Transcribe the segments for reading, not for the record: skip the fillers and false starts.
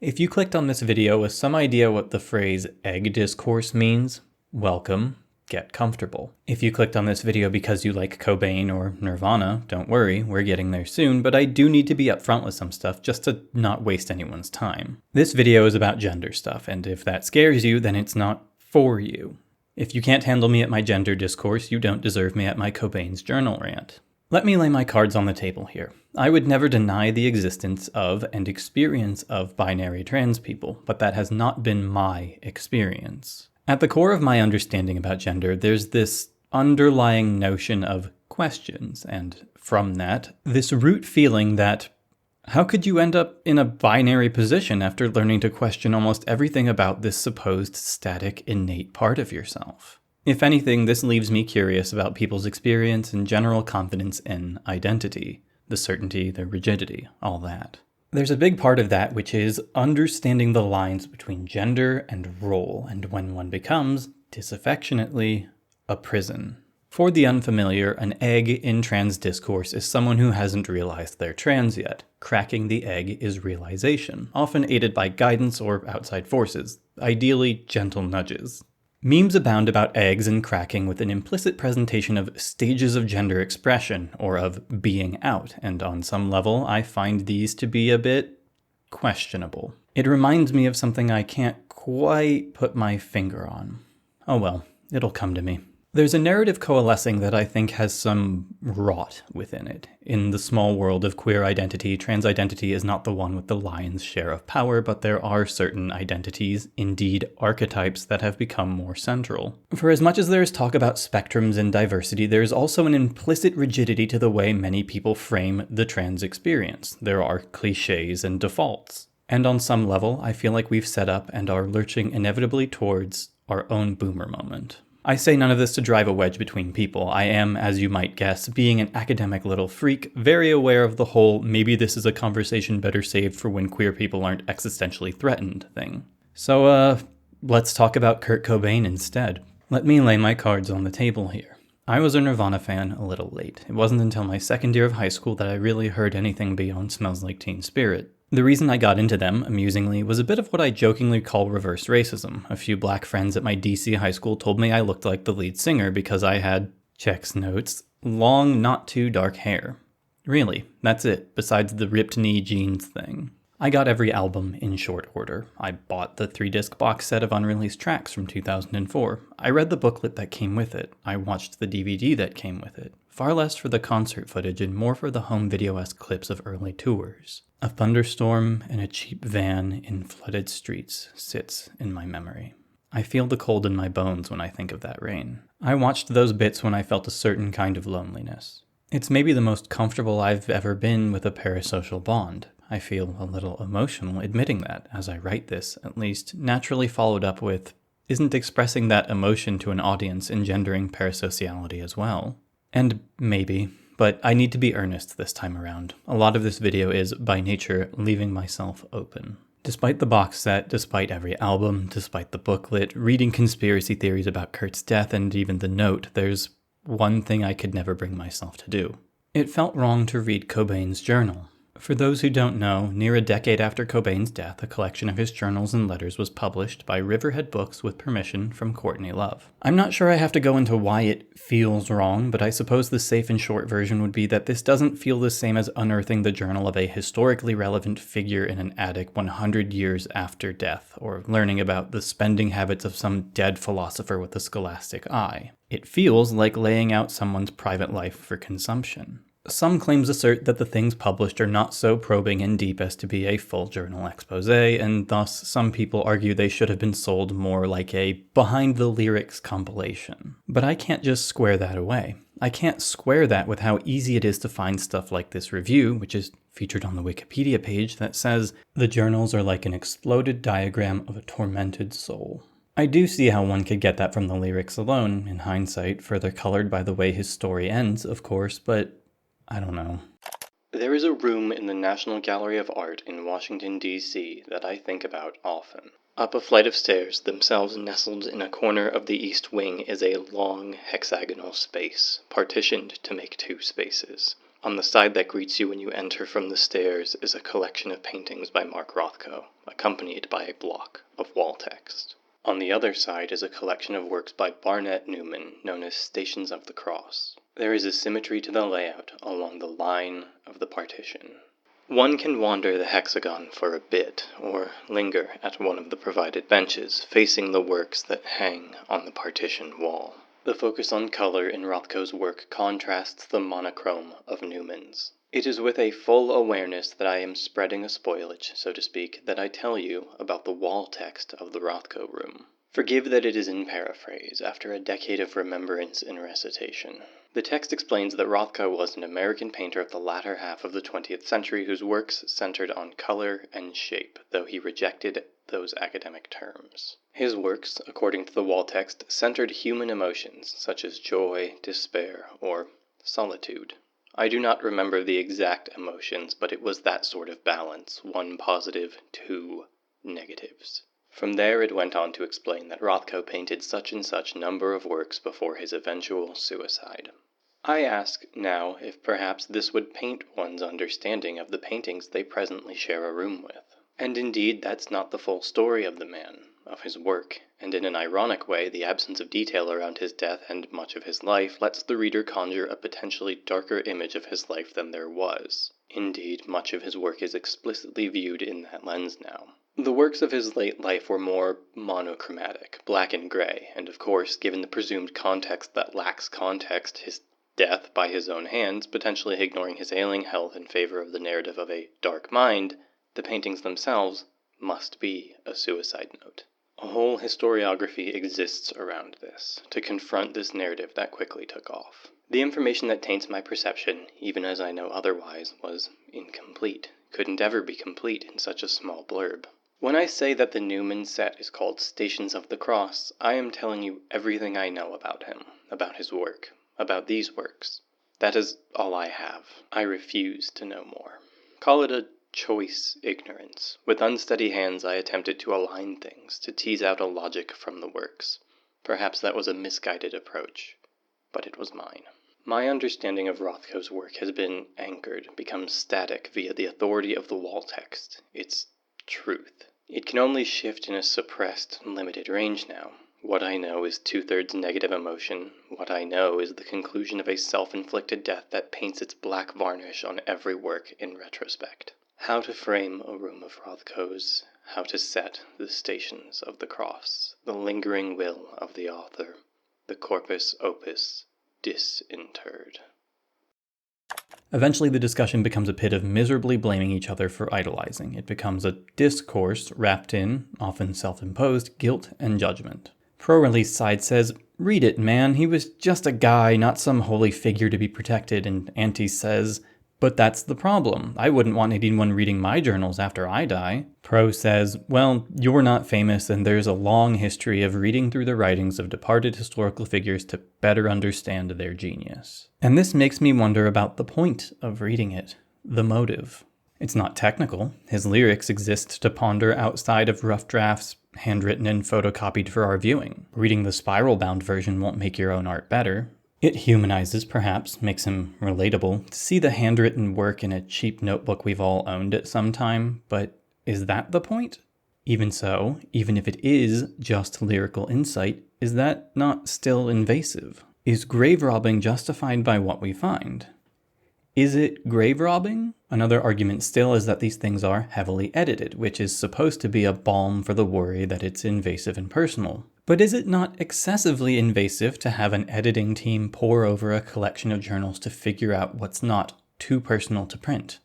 If you clicked on this video with some idea what the phrase egg discourse means, welcome, get comfortable. If you clicked on this video because you like Cobain or Nirvana, don't worry, we're getting there soon, but I do need to be upfront with some stuff just to not waste anyone's time. This video is about gender stuff, and if that scares you, then it's not for you. If you can't handle me at my gender discourse, you don't deserve me at my Cobain's journal rant. Let me lay my cards on the table here. I would never deny the existence of and experience of binary trans people, but that has not been my experience. At the core of my understanding about gender, there's this underlying notion of questions, and from that, this root feeling that how could you end up in a binary position after learning to question almost everything about this supposed static, innate part of yourself? If anything, this leaves me curious about people's experience and general confidence in identity. The certainty, the rigidity, all that. There's a big part of that which is understanding the lines between gender and role, and when one becomes, disaffectionately, a prison. For the unfamiliar, an egg in trans discourse is someone who hasn't realized they're trans yet. Cracking the egg is realization, often aided by guidance or outside forces, ideally gentle nudges. Memes abound about eggs and cracking with an implicit presentation of stages of gender expression, or of being out, and on some level I find these to be a bit questionable. It reminds me of something I can't quite put my finger on. Oh well, it'll come to me. There's a narrative coalescing that I think has some rot within it. In the small world of queer identity, trans identity is not the one with the lion's share of power, but there are certain identities, indeed archetypes, that have become more central. For as much as there is talk about spectrums and diversity, there is also an implicit rigidity to the way many people frame the trans experience. There are cliches and defaults. And on some level, I feel like we've set up and are lurching inevitably towards our own boomer moment. I say none of this to drive a wedge between people. I am, as you might guess, being an academic little freak, very aware of the whole maybe this is a conversation better saved for when queer people aren't existentially threatened thing. So, let's talk about Kurt Cobain instead. Let me lay my cards on the table here. I was a Nirvana fan a little late. It wasn't until my second year of high school that I really heard anything beyond Smells Like Teen Spirit. The reason I got into them, amusingly, was a bit of what I jokingly call reverse racism. A few black friends at my DC high school told me I looked like the lead singer because I had, checks notes, long, not too dark hair. Really, that's it, besides the ripped knee jeans thing. I got every album in short order. I bought the 3-disc box set of unreleased tracks from 2004. I read the booklet that came with it. I watched the DVD that came with it. Far less for the concert footage and more for the home video-esque clips of early tours. A thunderstorm and a cheap van in flooded streets sits in my memory. I feel the cold in my bones when I think of that rain. I watched those bits when I felt a certain kind of loneliness. It's maybe the most comfortable I've ever been with a parasocial bond. I feel a little emotional admitting that as I write this, at least, naturally followed up with, isn't expressing that emotion to an audience engendering parasociality as well? And maybe, but I need to be earnest this time around. A lot of this video is, by nature, leaving myself open. Despite the box set, despite every album, despite the booklet, reading conspiracy theories about Kurt's death, and even the note, there's one thing I could never bring myself to do. It felt wrong to read Cobain's journal. For those who don't know, near a decade after Cobain's death, a collection of his journals and letters was published by Riverhead Books with permission from Courtney Love. I'm not sure I have to go into why it feels wrong, but I suppose the safe and short version would be that this doesn't feel the same as unearthing the journal of a historically relevant figure in an attic 100 years after death, or learning about the spending habits of some dead philosopher with a scholastic eye. It feels like laying out someone's private life for consumption. Some claims assert that the things published are not so probing and deep as to be a full journal expose, and thus some people argue they should have been sold more like a behind-the-lyrics compilation. But I can't just square that away. I can't square that with how easy it is to find stuff like this review, which is featured on the Wikipedia page, that says, the journals are like an exploded diagram of a tormented soul. I do see how one could get that from the lyrics alone, in hindsight, further colored by the way his story ends, of course, but I don't know. There is a room in the National Gallery of Art in Washington, D.C. that I think about often. Up a flight of stairs, themselves nestled in a corner of the East Wing, is a long hexagonal space, partitioned to make two spaces. On the side that greets you when you enter from the stairs is a collection of paintings by Mark Rothko, accompanied by a block of wall text. On the other side is a collection of works by Barnett Newman, known as Stations of the Cross. There is a symmetry to the layout along the line of the partition. One can wander the hexagon for a bit, or linger at one of the provided benches, facing the works that hang on the partition wall. The focus on color in Rothko's work contrasts the monochrome of Newman's. It is with a full awareness that I am spreading a spoilage, so to speak, that I tell you about the wall text of the Rothko room. Forgive that it is in paraphrase, after a decade of remembrance and recitation. The text explains that Rothko was an American painter of the latter half of the 20th century whose works centered on color and shape, though he rejected those academic terms. His works, according to the wall text, centered human emotions such as joy, despair, or solitude. I do not remember the exact emotions, but it was that sort of balance, one positive, two negatives. From there it went on to explain that Rothko painted such and such number of works before his eventual suicide. I ask now if perhaps this would paint one's understanding of the paintings they presently share a room with. And indeed, that's not the full story of the man, of his work, and in an ironic way, the absence of detail around his death and much of his life lets the reader conjure a potentially darker image of his life than there was. Indeed, much of his work is explicitly viewed in that lens now. The works of his late life were more monochromatic, black and gray, and of course, given the presumed context that lacks context, his death by his own hands, potentially ignoring his ailing health in favor of the narrative of a dark mind, the paintings themselves must be a suicide note. A whole historiography exists around this, to confront this narrative that quickly took off. The information that taints my perception, even as I know otherwise, was incomplete, couldn't ever be complete in such a small blurb. When I say that the Newman set is called Stations of the Cross, I am telling you everything I know about him, about his work, about these works. That is all I have. I refuse to know more. Call it a choice ignorance. With unsteady hands I attempted to align things, to tease out a logic from the works. Perhaps that was a misguided approach, but it was mine. My understanding of Rothko's work has been anchored, become static via the authority of the wall text, its truth. It can only shift in a suppressed, limited range now. What I know is 2/3 negative emotion. What I know is the conclusion of a self-inflicted death that paints its black varnish on every work in retrospect. How to frame a room of Rothko's, how to set the Stations of the Cross, the lingering will of the author, the corpus opus disinterred. Eventually the discussion becomes a pit of miserably blaming each other for idolizing. It becomes a discourse wrapped in, often self-imposed, guilt and judgment. Pro-release side says, "Read it, man. He was just a guy, not some holy figure to be protected." And anti says, "But that's the problem. I wouldn't want anyone reading my journals after I die." Pro says, "Well, you're not famous, and there's a long history of reading through the writings of departed historical figures to better understand their genius." And this makes me wonder about the point of reading it, the motive. It's not technical. His lyrics exist to ponder outside of rough drafts, handwritten and photocopied for our viewing. Reading the spiral-bound version won't make your own art better. It humanizes, perhaps, makes him relatable, to see the handwritten work in a cheap notebook we've all owned at some time, but is that the point? Even so, even if it is just lyrical insight, is that not still invasive? Is grave robbing justified by what we find? Is it grave robbing? Another argument still is that these things are heavily edited, which is supposed to be a balm for the worry that it's invasive and personal. But is it not excessively invasive to have an editing team pore over a collection of journals to figure out what's not too personal to print,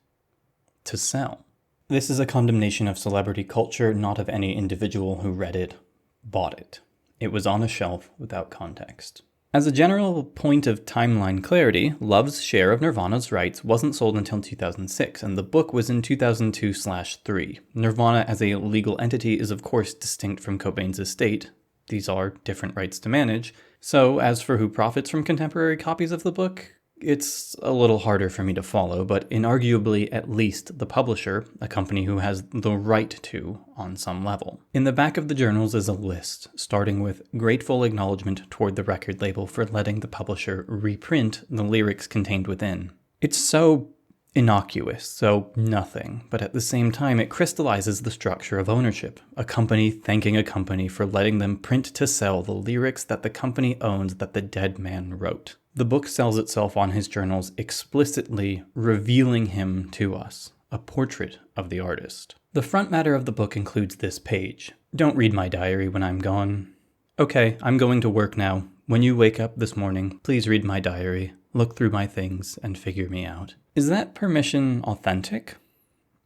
to sell? This is a condemnation of celebrity culture, not of any individual who read it, bought it. It was on a shelf without context. As a general point of timeline clarity, Love's share of Nirvana's rights wasn't sold until 2006, and the book was in 2002/3. Nirvana as a legal entity is of course distinct from Cobain's estate. These are different rights to manage. So as for who profits from contemporary copies of the book, it's a little harder for me to follow, but inarguably at least the publisher, a company who has the right to on some level. In the back of the journals is a list, starting with grateful acknowledgement toward the record label for letting the publisher reprint the lyrics contained within. It's so innocuous, so nothing, but at the same time it crystallizes the structure of ownership, a company thanking a company for letting them print to sell the lyrics that the company owns that the dead man wrote. The book sells itself on his journals, explicitly revealing him to us, a portrait of the artist. The front matter of the book includes this page. Don't read my diary when I'm gone. Okay, I'm going to work now. When you wake up this morning, please read my diary, look through my things, and figure me out. Is that permission authentic?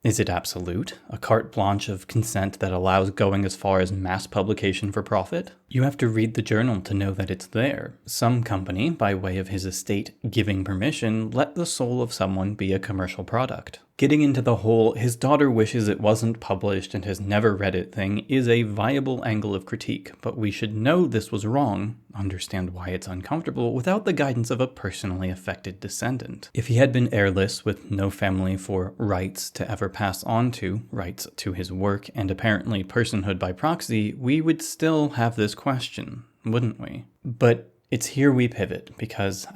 Is it absolute? A carte blanche of consent that allows going as far as mass publication for profit? You have to read the journal to know that it's there. Some company, by way of his estate giving permission, let the soul of someone be a commercial product. Getting into the whole "his daughter wishes it wasn't published and has never read it" thing is a viable angle of critique, but we should know this was wrong, understand why it's uncomfortable, without the guidance of a personally affected descendant. If he had been heirless with no family for rights to ever pass on to, rights to his work, and apparently personhood by proxy, we would still have this question, wouldn't we? But it's here we pivot, because,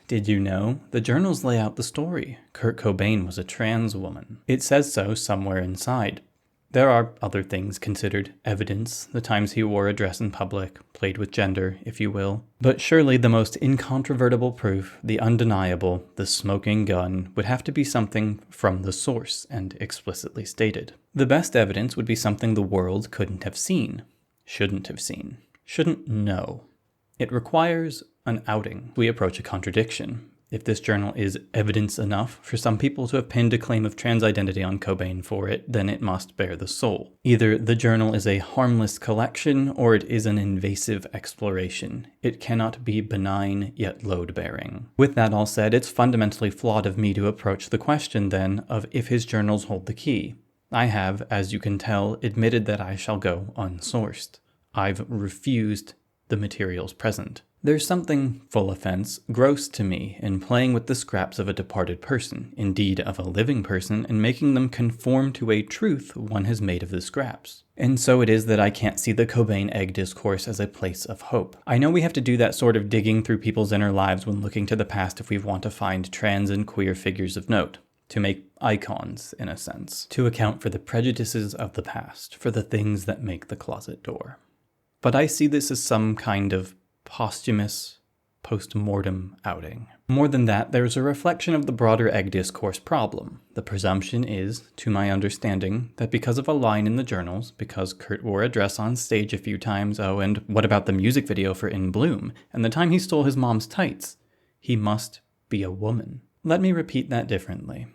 did you know? The journals lay out the story. Kurt Cobain was a trans woman. It says so somewhere inside. There are other things considered evidence, the times he wore a dress in public, played with gender, if you will. But surely the most incontrovertible proof, the undeniable, the smoking gun, would have to be something from the source and explicitly stated. The best evidence would be something the world couldn't have seen, shouldn't have seen, shouldn't know. It requires an outing. We approach a contradiction. If this journal is evidence enough for some people to have pinned a claim of trans identity on Cobain for it, then it must bear the soul. Either the journal is a harmless collection, or it is an invasive exploration. It cannot be benign, yet load-bearing. With that all said, it's fundamentally flawed of me to approach the question, then, of if his journals hold the key. I have, as you can tell, admitted that I shall go unsourced. I've refused the materials present. There's something, full offense, gross to me in playing with the scraps of a departed person, indeed of a living person, and making them conform to a truth one has made of the scraps. And so it is that I can't see the Cobain egg discourse as a place of hope. I know we have to do that sort of digging through people's inner lives when looking to the past if we want to find trans and queer figures of note. To make icons, in a sense. To account for the prejudices of the past, for the things that make the closet door. But I see this as some kind of posthumous, post-mortem outing. More than that, there's a reflection of the broader egg discourse problem. The presumption is, to my understanding, that because of a line in the journals, because Kurt wore a dress on stage a few times, and what about the music video for In Bloom, and the time he stole his mom's tights, he must be a woman. Let me repeat that differently.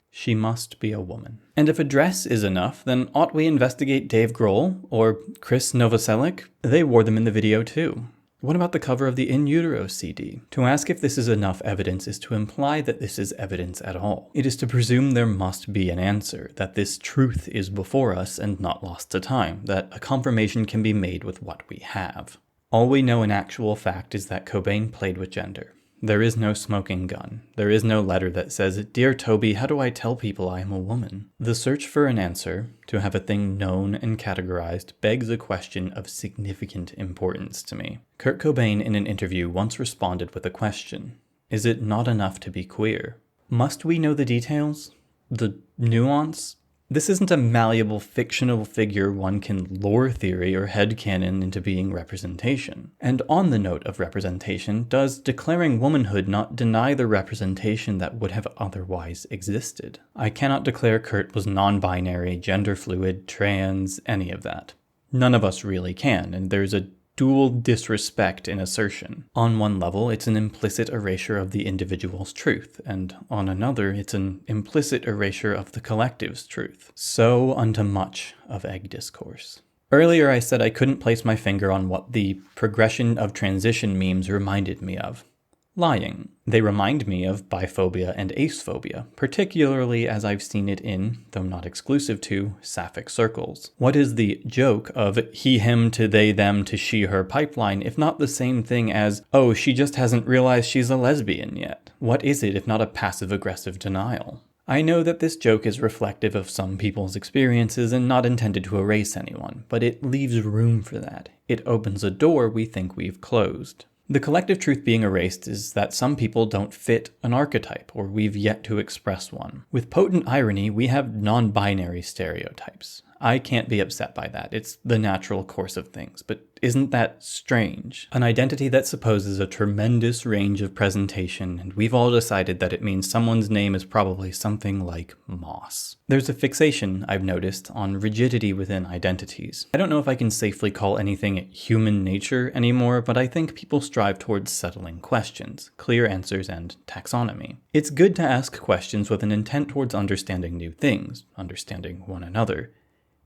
She must be a woman. And if a dress is enough, then ought we investigate Dave Grohl or Chris Novoselic? They wore them in the video too. What about the cover of the In Utero CD? To ask if this is enough evidence is to imply that this is evidence at all. It is to presume there must be an answer, that this truth is before us and not lost to time, that a confirmation can be made with what we have. All we know in actual fact is that Cobain played with gender. There is no smoking gun. There is no letter that says, "Dear Toby, how do I tell people I am a woman?" The search for an answer, to have a thing known and categorized, begs a question of significant importance to me. Kurt Cobain in an interview once responded with a question. Is it not enough to be queer? Must we know the details? The nuance? This isn't a malleable fictional figure one can lore theory or headcanon into being representation. And on the note of representation, does declaring womanhood not deny the representation that would have otherwise existed? I cannot declare Kurt was non-binary, gender fluid, trans, any of that. None of us really can, and there's a dual disrespect in assertion. On one level, it's an implicit erasure of the individual's truth, and on another, it's an implicit erasure of the collective's truth. So unto much of egg discourse. Earlier I said I couldn't place my finger on what the progression of transition memes reminded me of. Lying. They remind me of biphobia and acephobia, particularly as I've seen it in, though not exclusive to, sapphic circles. What is the joke of he, him to they, them to she, her pipeline, if not the same thing as, oh, she just hasn't realized she's a lesbian yet? What is it if not a passive-aggressive denial? I know that this joke is reflective of some people's experiences and not intended to erase anyone, but it leaves room for that. It opens a door we think we've closed. The collective truth being erased is that some people don't fit an archetype, or we've yet to express one. With potent irony, we have non-binary stereotypes. I can't be upset by that. It's the natural course of things. But isn't that strange? An identity that supposes a tremendous range of presentation, and we've all decided that it means someone's name is probably something like Moss. There's a fixation, I've noticed, on rigidity within identities. I don't know if I can safely call anything human nature anymore, but I think people strive towards settling questions, clear answers, and taxonomy. It's good to ask questions with an intent towards understanding new things, understanding one another.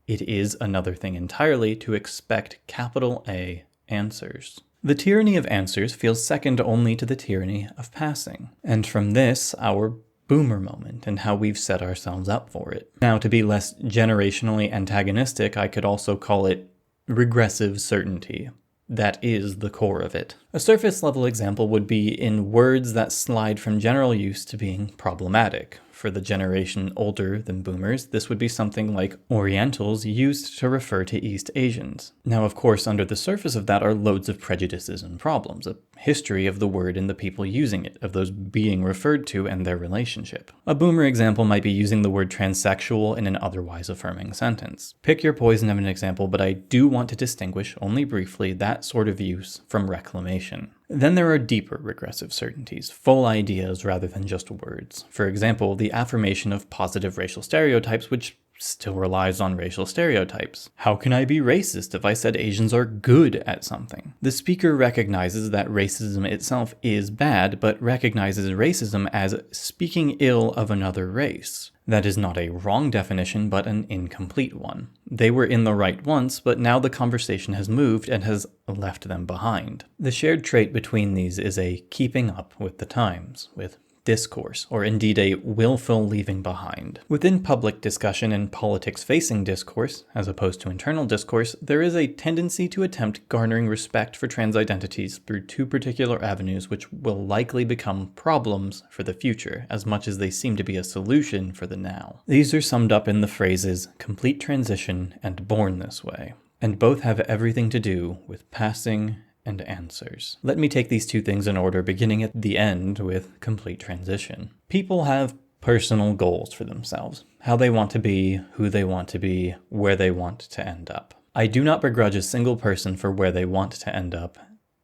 It is another thing entirely to expect capital A answers. The tyranny of answers feels second only to the tyranny of passing. And from this, our boomer moment and how we've set ourselves up for it. Now, to be less generationally antagonistic, I could also call it regressive certainty. That is the core of it. A surface level example would be in words that slide from general use to being problematic. For the generation older than boomers, this would be something like Orientals used to refer to East Asians. Now, of course, under the surface of that are loads of prejudices and problems, a history of the word and the people using it, of those being referred to and their relationship. A boomer example might be using the word transsexual in an otherwise affirming sentence. Pick your poison of an example, but I do want to distinguish, only briefly, that sort of use from reclamation. Then there are deeper regressive certainties, full ideas rather than just words. For example, the affirmation of positive racial stereotypes, which still relies on racial stereotypes. How can I be racist if I said Asians are good at something? The speaker recognizes that racism itself is bad, but recognizes racism as speaking ill of another race. That is not a wrong definition, but an incomplete one. They were in the right once, but now the conversation has moved and has left them behind. The shared trait between these is a keeping up with the times, with discourse, or indeed a willful leaving behind. Within public discussion and politics-facing discourse, as opposed to internal discourse, there is a tendency to attempt garnering respect for trans identities through two particular avenues which will likely become problems for the future, as much as they seem to be a solution for the now. These are summed up in the phrases complete transition and born this way, and both have everything to do with passing and answers. Let me take these two things in order, beginning at the end with complete transition. People have personal goals for themselves, how they want to be, who they want to be, where they want to end up. I do not begrudge a single person for where they want to end up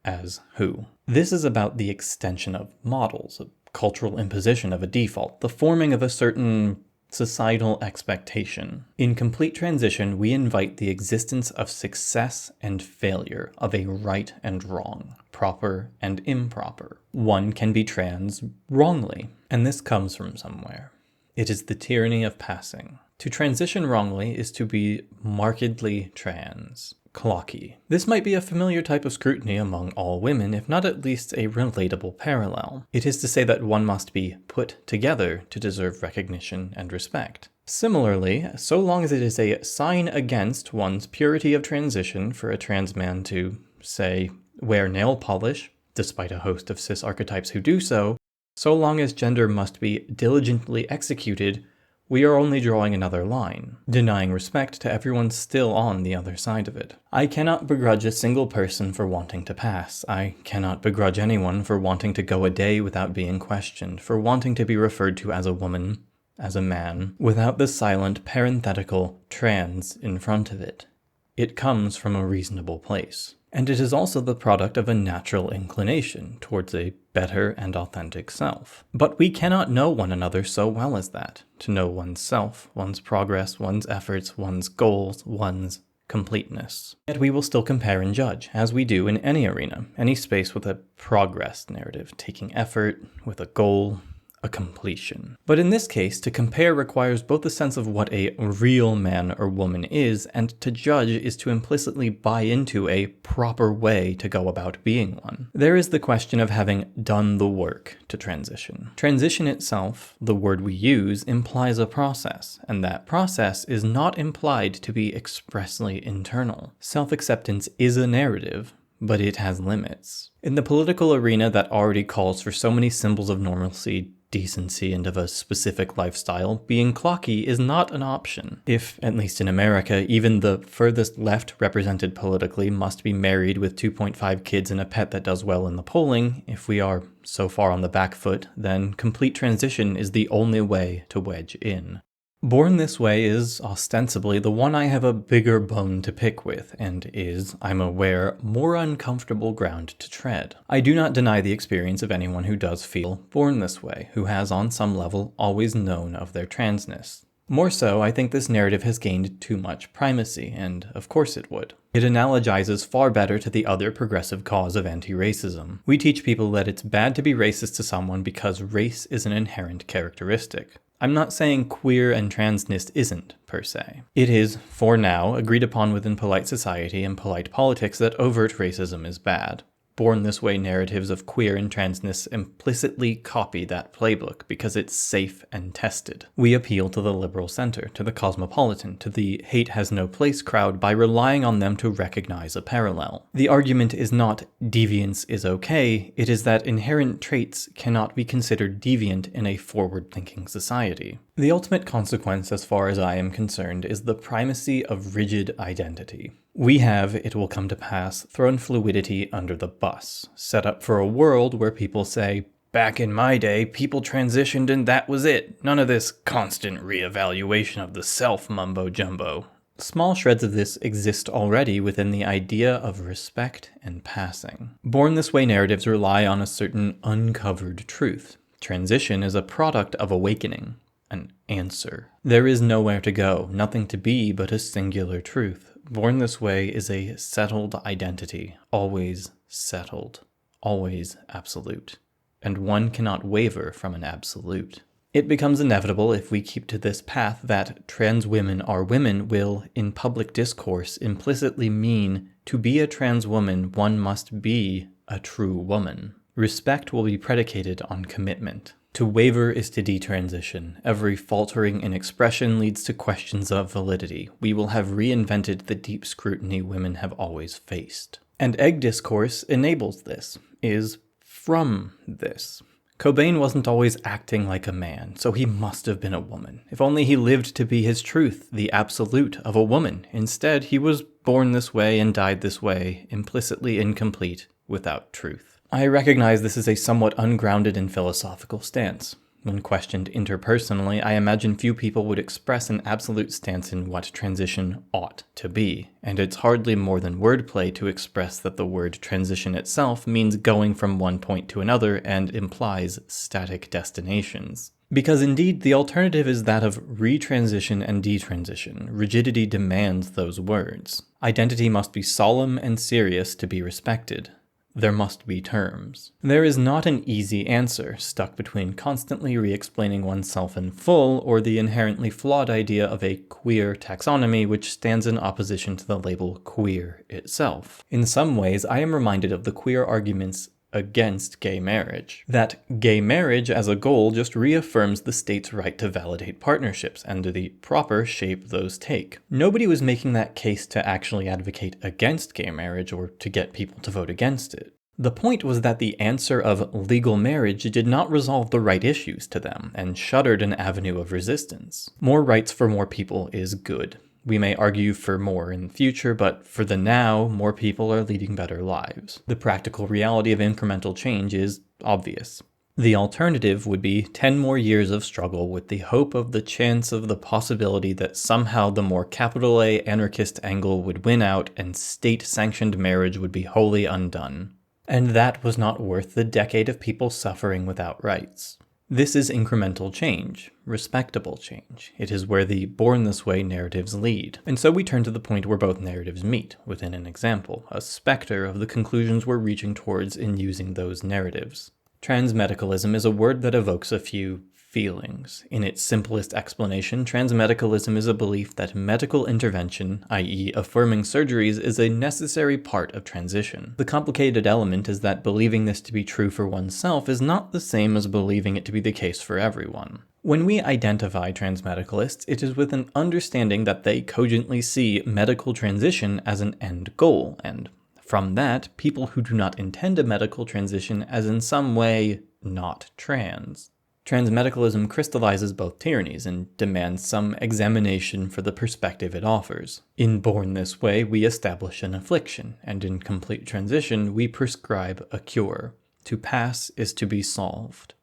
as who. This is about the extension of models, a cultural imposition of a default, the forming of a certain societal expectation. In complete transition, we invite the existence of success and failure, of a right and wrong, proper and improper. One can be trans wrongly, and this comes from somewhere. It is the tyranny of passing. To transition wrongly is to be markedly trans. Clocky. This might be a familiar type of scrutiny among all women, if not at least a relatable parallel. It is to say that one must be put together to deserve recognition and respect. Similarly, so long as it is a sign against one's purity of transition for a trans man to, say, wear nail polish, despite a host of cis archetypes who do so long as gender must be diligently executed, we are only drawing another line, denying respect to everyone still on the other side of it. I cannot begrudge a single person for wanting to pass. I cannot begrudge anyone for wanting to go a day without being questioned, for wanting to be referred to as a woman, as a man, without the silent parenthetical trans in front of it. It comes from a reasonable place. And it is also the product of a natural inclination towards a better and authentic self. But we cannot know one another so well as that, to know one's self, one's progress, one's efforts, one's goals, one's completeness. Yet we will still compare and judge, as we do in any arena, any space with a progress narrative, taking effort with a goal, a completion. But in this case, to compare requires both a sense of what a real man or woman is, and to judge is to implicitly buy into a proper way to go about being one. There is the question of having done the work to transition. Transition itself, the word we use, implies a process, and that process is not implied to be expressly internal. Self-acceptance is a narrative, but it has limits. In the political arena that already calls for so many symbols of normalcy decency and of a specific lifestyle, being clocky is not an option. If, at least in America, even the furthest left represented politically must be married with 2.5 kids and a pet that does well in the polling, if we are so far on the back foot, then complete transition is the only way to wedge in. Born This Way is, ostensibly, the one I have a bigger bone to pick with, and is, I'm aware, more uncomfortable ground to tread. I do not deny the experience of anyone who does feel born this way, who has on some level always known of their transness. More so, I think this narrative has gained too much primacy, and of course it would. It analogizes far better to the other progressive cause of anti-racism. We teach people that it's bad to be racist to someone because race is an inherent characteristic. I'm not saying queer and transness isn't, per se. It is, for now, agreed upon within polite society and polite politics that overt racism is bad. Born This Way narratives of queer and transness implicitly copy that playbook because it's safe and tested. We appeal to the liberal center, to the cosmopolitan, to the hate has no place crowd by relying on them to recognize a parallel. The argument is not deviance is okay, it is that inherent traits cannot be considered deviant in a forward-thinking society. The ultimate consequence, as far as I am concerned, is the primacy of rigid identity. We have, it will come to pass, thrown fluidity under the bus, set up for a world where people say, back in my day, people transitioned and that was it. None of this constant reevaluation of the self mumbo-jumbo. Small shreds of this exist already within the idea of respect and passing. Born This Way narratives rely on a certain uncovered truth. Transition is a product of awakening, an answer. There is nowhere to go, nothing to be but a singular truth. Born This Way is a settled identity, always settled, always absolute, and one cannot waver from an absolute. It becomes inevitable if we keep to this path that trans women are women will, in public discourse, implicitly mean to be a trans woman, one must be a true woman. Respect will be predicated on commitment. To waver is to detransition. Every faltering in expression leads to questions of validity. We will have reinvented the deep scrutiny women have always faced. And egg discourse enables this, is from this. Cobain wasn't always acting like a man, so he must have been a woman. If only he lived to be his truth, the absolute of a woman. Instead, he was born this way and died this way, implicitly incomplete, without truth. I recognize this is a somewhat ungrounded and philosophical stance. When questioned interpersonally, I imagine few people would express an absolute stance in what transition ought to be, and it's hardly more than wordplay to express that the word transition itself means going from one point to another and implies static destinations. Because indeed, the alternative is that of retransition and detransition. Rigidity demands those words. Identity must be solemn and serious to be respected. There must be terms. There is not an easy answer, stuck between constantly re-explaining oneself in full or the inherently flawed idea of a queer taxonomy which stands in opposition to the label queer itself. In some ways, I am reminded of the queer arguments against gay marriage. That gay marriage as a goal just reaffirms the state's right to validate partnerships and the proper shape those take. Nobody was making that case to actually advocate against gay marriage or to get people to vote against it. The point was that the answer of legal marriage did not resolve the right issues to them and shuttered an avenue of resistance. More rights for more people is good. We may argue for more in the future, but for the now, more people are leading better lives. The practical reality of incremental change is obvious. The alternative would be 10 more years of struggle with the hope of the chance of the possibility that somehow the more capital A anarchist angle would win out and state-sanctioned marriage would be wholly undone. And that was not worth the decade of people suffering without rights. This is incremental change, respectable change. It is where the Born This Way narratives lead. And so we turn to the point where both narratives meet, within an example, a specter of the conclusions we're reaching towards in using those narratives. Transmedicalism is a word that evokes a few feelings. In its simplest explanation, transmedicalism is a belief that medical intervention, i.e. affirming surgeries, is a necessary part of transition. The complicated element is that believing this to be true for oneself is not the same as believing it to be the case for everyone. When we identify transmedicalists, it is with an understanding that they cogently see medical transition as an end goal, and from that, people who do not intend a medical transition as in some way not trans. Transmedicalism crystallizes both tyrannies and demands some examination for the perspective it offers. In Born This Way, we establish an affliction, and in Complete Transition, we prescribe a cure. To pass is to be solved.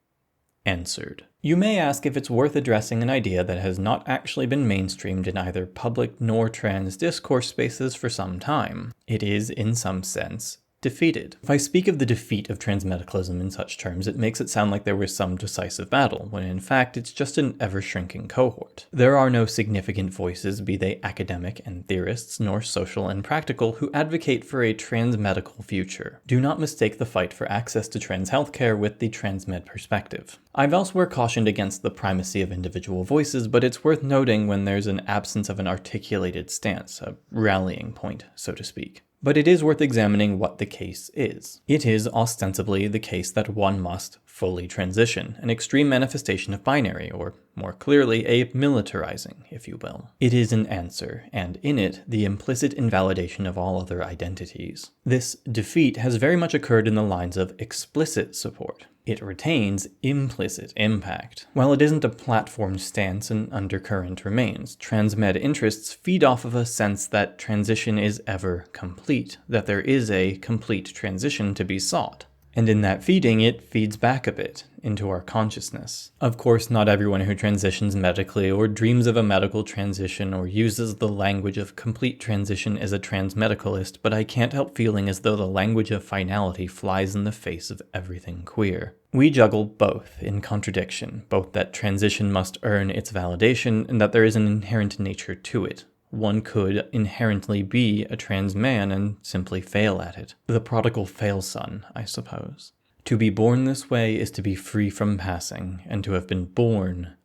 Answered. You may ask if it's worth addressing an idea that has not actually been mainstreamed in either public nor trans discourse spaces for some time. It is, in some sense, defeated. If I speak of the defeat of transmedicalism in such terms, it makes it sound like there was some decisive battle, when in fact it's just an ever-shrinking cohort. There are no significant voices, be they academic and theorists, nor social and practical, who advocate for a transmedical future. Do not mistake the fight for access to trans healthcare with the transmed perspective. I've elsewhere cautioned against the primacy of individual voices, but it's worth noting when there's an absence of an articulated stance, a rallying point, so to speak. But it is worth examining what the case is. It is ostensibly the case that one must fully transition, an extreme manifestation of binary, or more clearly, a militarizing, if you will. It is an answer, and in it, the implicit invalidation of all other identities. This defeat has very much occurred in the lines of explicit support. It retains implicit impact. While it isn't a platform stance, an undercurrent remains. Transmed interests feed off of a sense that transition is ever complete, that there is a complete transition to be sought. And in that feeding, it feeds back a bit into our consciousness. Of course, not everyone who transitions medically or dreams of a medical transition or uses the language of complete transition is a transmedicalist, but I can't help feeling as though the language of finality flies in the face of everything queer. We juggle both in contradiction, both that transition must earn its validation and that there is an inherent nature to it. One could inherently be a trans man and simply fail at it. The prodigal fail son, I suppose. To be born this way is to be free from passing, and to have been born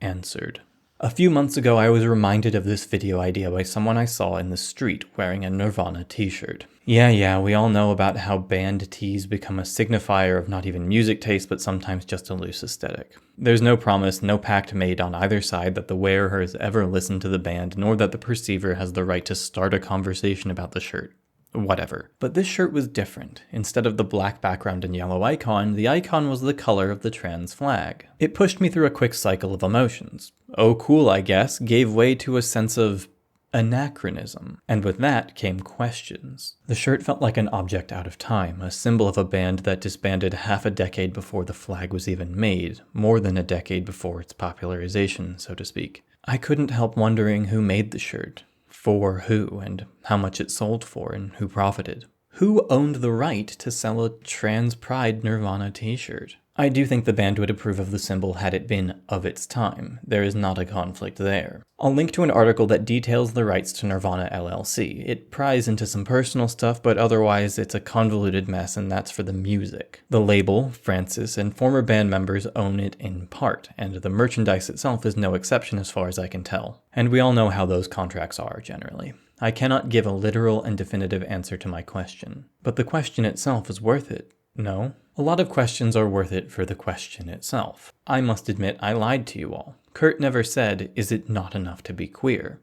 answered. A few months ago, I was reminded of this video idea by someone I saw in the street wearing a Nirvana t-shirt. Yeah, we all know about how band tees become a signifier of not even music taste, but sometimes just a loose aesthetic. There's no promise, no pact made on either side that the wearer has ever listened to the band, nor that the perceiver has the right to start a conversation about the shirt. Whatever. But this shirt was different. Instead of the black background and yellow icon, the icon was the color of the trans flag. It pushed me through a quick cycle of emotions. Oh cool, I guess, gave way to a sense of anachronism. And with that came questions. The shirt felt like an object out of time, a symbol of a band that disbanded half a decade before the flag was even made, more than a decade before its popularization, so to speak. I couldn't help wondering who made the shirt. For who, and how much it sold for, and who profited. Who owned the right to sell a trans pride Nirvana t-shirt? I do think the band would approve of the symbol had it been of its time. There is not a conflict there. I'll link to an article that details the rights to Nirvana LLC. It pries into some personal stuff, but otherwise it's a convoluted mess, and that's for the music. The label, Francis, and former band members own it in part, and the merchandise itself is no exception as far as I can tell. And we all know how those contracts are, generally. I cannot give a literal and definitive answer to my question. But the question itself is worth it, no? A lot of questions are worth it for the question itself. I must admit I lied to you all. Kurt never said, "Is it not enough to be queer?"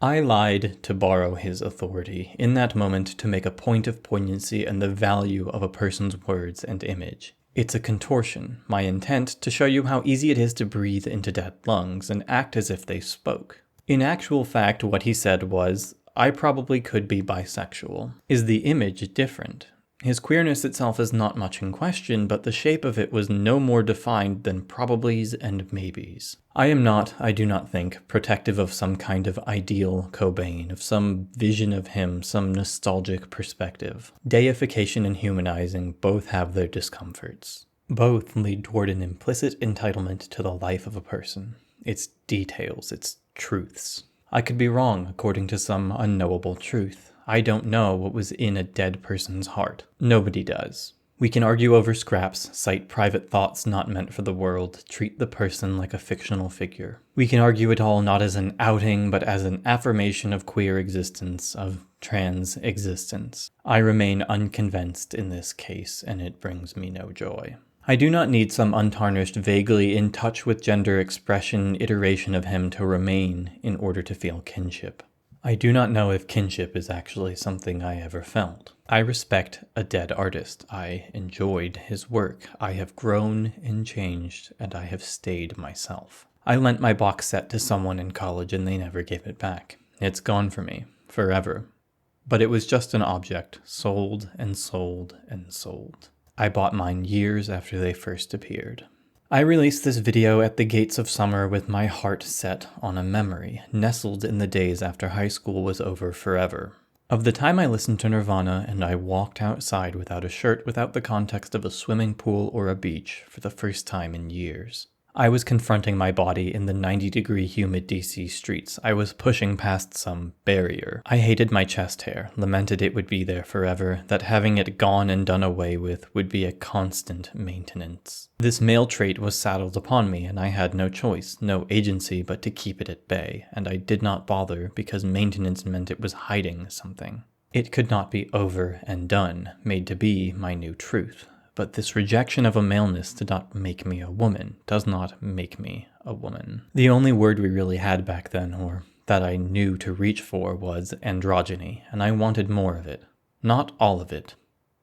I lied to borrow his authority, in that moment to make a point of poignancy and the value of a person's words and image. It's a contortion, my intent to show you how easy it is to breathe into dead lungs and act as if they spoke. In actual fact, what he said was, I probably could be bisexual. Is the image different? His queerness itself is not much in question, but the shape of it was no more defined than probablys and maybes. I am not, I do not think, protective of some kind of ideal Cobain, of some vision of him, some nostalgic perspective. Deification and humanizing both have their discomforts. Both lead toward an implicit entitlement to the life of a person, its details, its truths. I could be wrong according to some unknowable truth. I don't know what was in a dead person's heart. Nobody does. We can argue over scraps, cite private thoughts not meant for the world, treat the person like a fictional figure. We can argue it all not as an outing, but as an affirmation of queer existence, of trans existence. I remain unconvinced in this case, and it brings me no joy. I do not need some untarnished, vaguely in touch with gender expression iteration of him to remain in order to feel kinship. I do not know if kinship is actually something I ever felt. I respect a dead artist. I enjoyed his work. I have grown and changed, and I have stayed myself. I lent my box set to someone in college and they never gave it back. It's gone for me, forever. But it was just an object, sold and sold and sold. I bought mine years after they first appeared. I released this video at the gates of summer with my heart set on a memory, nestled in the days after high school was over forever. Of the time I listened to Nirvana and I walked outside without a shirt, without the context of a swimming pool or a beach, for the first time in years. I was confronting my body in the 90-degree humid DC streets. I was pushing past some barrier. I hated my chest hair, lamented it would be there forever, that having it gone and done away with would be a constant maintenance. This male trait was saddled upon me, and I had no choice, no agency but to keep it at bay, and I did not bother because maintenance meant it was hiding something. It could not be over and done, made to be my new truth. But this rejection of a maleness did not make me a woman, does not make me a woman. The only word we really had back then, or that I knew to reach for, was androgyny, and I wanted more of it. Not all of it,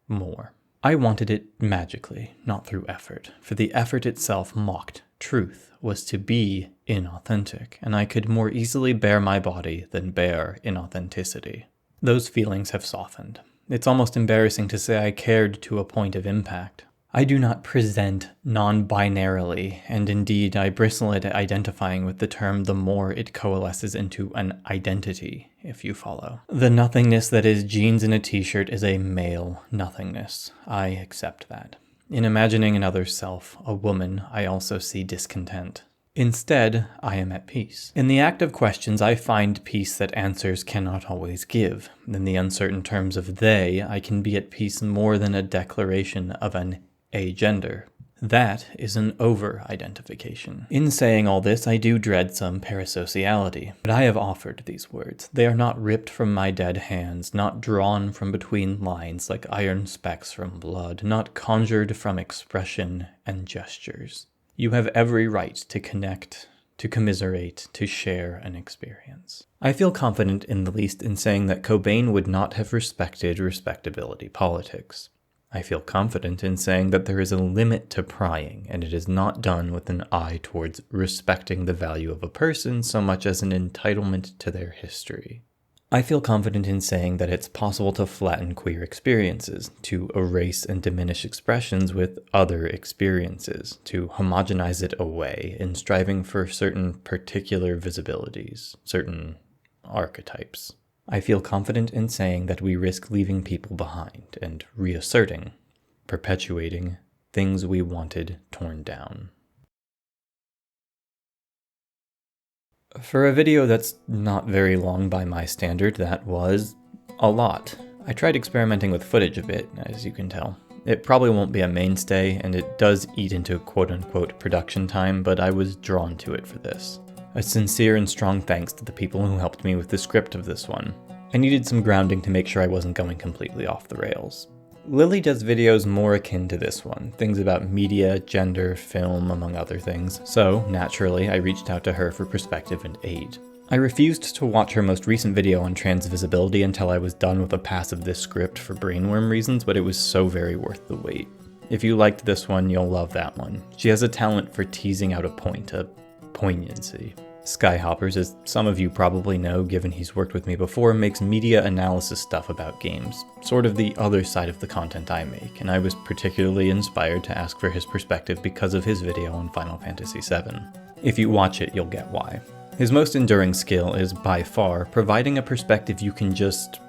more. I wanted it magically, not through effort, for the effort itself mocked truth, was to be inauthentic, and I could more easily bear my body than bear inauthenticity. Those feelings have softened. It's almost embarrassing to say I cared to a point of impact. I do not present non-binarily, and indeed I bristle at identifying with the term the more it coalesces into an identity, if you follow. The nothingness that is jeans and a t-shirt is a male nothingness. I accept that. In imagining another self, a woman, I also see discontent. Instead, I am at peace. In the act of questions, I find peace that answers cannot always give. In the uncertain terms of they, I can be at peace more than a declaration of an agender. That is an over-identification. In saying all this, I do dread some parasociality, but I have offered these words. They are not ripped from my dead hands, not drawn from between lines like iron specks from blood, not conjured from expression and gestures. You have every right to connect, to commiserate, to share an experience. I feel confident in the least in saying that Cobain would not have respected respectability politics. I feel confident in saying that there is a limit to prying, and it is not done with an eye towards respecting the value of a person so much as an entitlement to their history. I feel confident in saying that it's possible to flatten queer experiences, to erase and diminish expressions with other experiences, to homogenize it away in striving for certain particular visibilities, certain archetypes. I feel confident in saying that we risk leaving people behind and reasserting, perpetuating things we wanted torn down. For a video that's not very long by my standard, that was a lot. I tried experimenting with footage a bit, as you can tell. It probably won't be a mainstay, and it does eat into quote-unquote production time, but I was drawn to it for this. A sincere and strong thanks to the people who helped me with the script of this one. I needed some grounding to make sure I wasn't going completely off the rails. Lily does videos more akin to this one, things about media, gender, film, among other things, so naturally I reached out to her for perspective and aid. I refused to watch her most recent video on trans visibility until I was done with a pass of this script for brainworm reasons, but it was so very worth the wait. If you liked this one, you'll love that one. She has a talent for teasing out a point, a poignancy. Skye Hoppers, as some of you probably know given he's worked with me before, makes media analysis stuff about games, sort of the other side of the content I make, and I was particularly inspired to ask for his perspective because of his video on Final Fantasy VII. If you watch it, you'll get why. His most enduring skill is, by far, providing a perspective you can just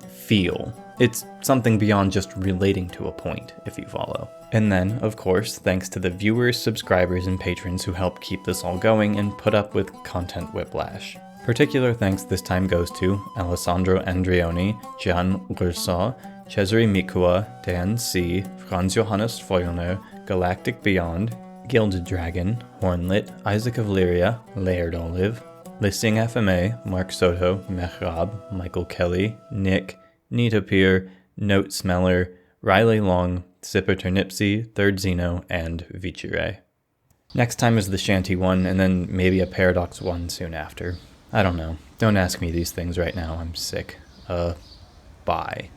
feel. It's something beyond just relating to a point, if you follow. And then, of course, thanks to the viewers, subscribers, and patrons who help keep this all going and put up with content whiplash. Particular thanks this time goes to Alessandro Andreoni, Gian Urso, Cesare Mikua, Dan C., Franz Johannes Feuerner, Galactic Beyond, Gilded Dragon, Hornlit, Isaac of Lyria, Laird Olive, Listing FMA, Mark Soto, Mehrab, Michael Kelly, Nick, Nita Peer, Note Smeller, Riley Long, Sipper Turnipsy, Third Xeno, and Vichire. Next time is the Shanty one, and then maybe a Paradox one soon after. I don't know. Don't ask me these things right now. I'm sick. Bye.